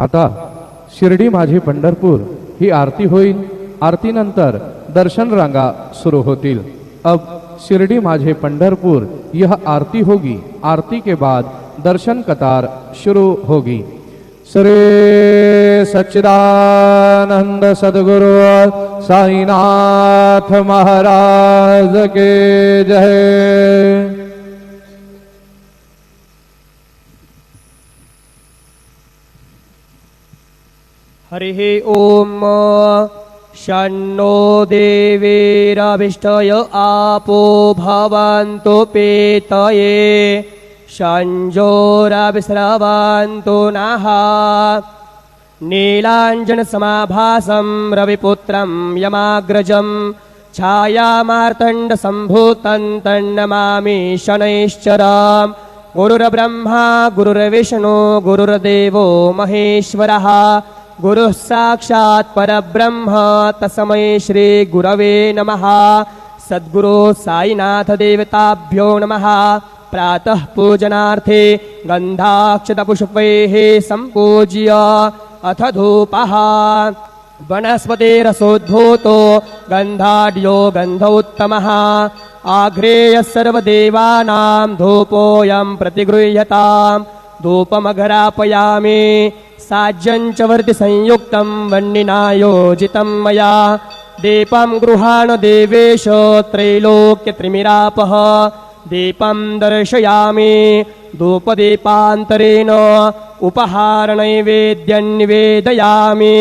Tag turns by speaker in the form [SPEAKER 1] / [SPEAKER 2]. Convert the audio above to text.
[SPEAKER 1] आता शिर्डी माझे पंढरपूर ही आरती होईल। आरतीनंतर दर्शन रांगा शुरू होतील। अब शिरडी माझे पंढरपुर यह आरती होगी। आरती के बाद दर्शन कतार शुरू होगी। श्री सच्चिदानंद सद्गुरु साईनाथ महाराज के जय।
[SPEAKER 2] हरिः ओम शन्नो देवीरभिष्टय आपो भवन्तु पीतये शञ्जोरविस्रवन्तु नः। नीलाञ्जनसमाभासं रविपुत्रं यमाग्रजं छायामार्तण्डसम्भूतं तन्नमामि शनैश्चरम्। गुरुर्ब्रह्मा गुरुर्विष्णु गुरुर्देवो महेश्वरः। गुरुः साक्षात् परब्रह्म तस्मै श्री गुरवे नमः। सद्गुरु साईनाथ देवताभ्यो नमः। प्रातः पूजनार्थे गन्धाक्षतपुष्पैः सम्पूज्य अथ धूपः वनस्पतिरसोद्भूतो गन्धाढ्यो गन्धोत्तमः। आघ्रेयः सर्वदेवानां धूपोऽयं प्रतिगृह्यताम्। धूपमघरापयामि साज्यं च वर्ति संयुक्तं वह्निना योजितं मया। दीपं गृहाण देवेश त्रैलोक्यत्रिमिरापः। दीपं दर्शयामि धूपदीपान्तरेण उपहारनैवेद्यं निवेदयामि।